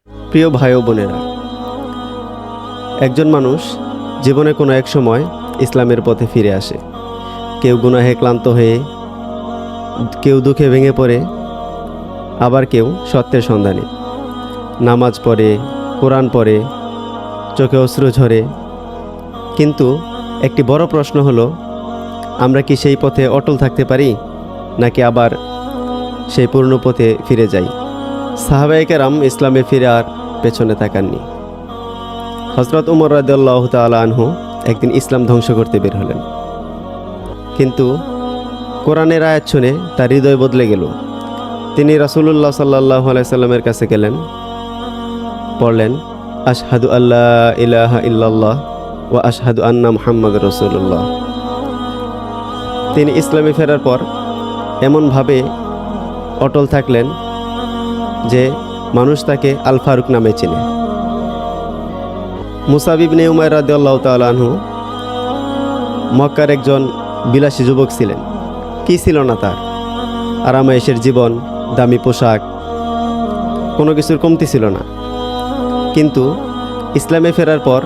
প্রিয় ভাই ও বোনেরা, একজন মানুষ জীবনে কোনো এক সময় ইসলামের পথে ফিরে আসে। কেউ গুনাহে ক্লান্ত হয়ে, কেউ দুঃখে ভেঙে পড়ে, আবার কেউ সত্যের সন্ধানে নামাজ পড়ে, কোরআন পড়ে, চোখে অশ্রু ঝরে। কিন্তু একটি বড় প্রশ্ন হলো, আমরা কি সেই পথে অটল থাকতে পারি, নাকি আবার সেই পুরনো পথে ফিরে যাই? সাহাবায়ে কেরাম ইসলামে ফিরে আর পেছনে তাকাননি। হযরত উমর রাদিয়াল্লাহু তাআলা আনহু একদিন ইসলাম ধ্বংস করতে বের হলেন, কিন্তু কোরআনের আয়াত শুনে তার হৃদয় বদলে গেল। তিনি রাসূলুল্লাহ সাল্লাল্লাহু আলাইহি সাল্লামের কাছে গেলেন, পড়লেন, আশহাদু আল্লা ইলাহা ইল্লাল্লাহ ওয়া আশহাদু আন্না মুহাম্মাদুর রাসূলুল্লাহ। তিনি ইসলামে ফেরার পর এমনভাবে অটল থাকলেন যে মানুষ তাকে আল ফারুক নামে চেনে। মুসাব ইবনে উমাইর রাদিয়াল্লাহু তাআলা আনহু মক্কার একজন বিলাসী যুবক ছিলেন। কি ছিল না তার? আরামায়েশের জীবন, দামি পোশাক, কোনো কিছুর কমতি ছিল না। কিন্তু ইসলামে ফেরার পর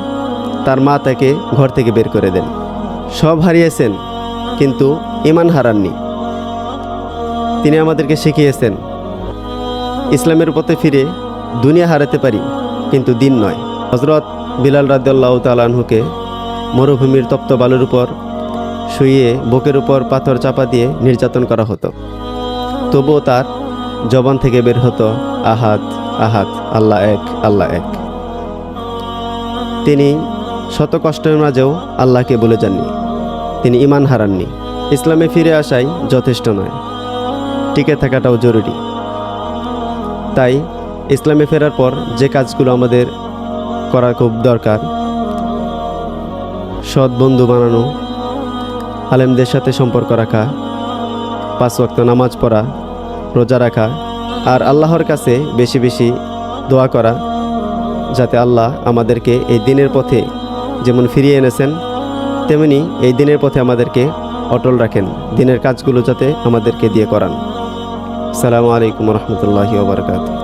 তার মা তাকে ঘর থেকে বের করে দেন। সব হারিয়েছেন, কিন্তু ঈমান হারাননি। তিনি আমাদেরকে শিখিয়েছেন, ইসলামের পথে ফিরে দুনিয়া হারাতে পারি, কিন্তু দিন নয়। হযরত বিলাল রাদিয়াল্লাহু তাআলা আনহুকে মরুভূমির তপ্ত বালুর উপর শুইয়ে বুকের উপর পাথর চাপা দিয়ে নির্যাতন করা হতো, তবুও তার জবান থেকে বের হতো আহাদ আহাদ, আল্লাহ এক, আল্লাহ এক। তিনি শত কষ্টের মাঝেও আল্লাহকে ভুলে যাননি। তিনি ঈমান হারাননি। ইসলামে ফিরে আসাই যথেষ্ট নয়, টিকে থাকাটাও জরুরি। তাই ইসলামে ফেরার পর যে কাজগুলো আমাদের করা খুব দরকার, সৎ বন্ধু বানানো, আলেমদের সাথে সম্পর্ক রাখা, 5 ওয়াক্ত নামাজ পড়া, রোজা রাখা, আর আল্লাহর কাছে বেশি বেশি দোয়া করা, যাতে আল্লাহ আমাদেরকে এই দিনের পথে যেমন ফিরিয়ে এনেছেন, তেমনি এই দিনের পথে আমাদেরকে অটল রাখেন, দিনের কাজগুলো যাতে আমাদেরকে দিয়ে করান। আসসালামু আলাইকুম ওয়া রাহমাতুল্লাহি ওয়া বারাকাতুহু।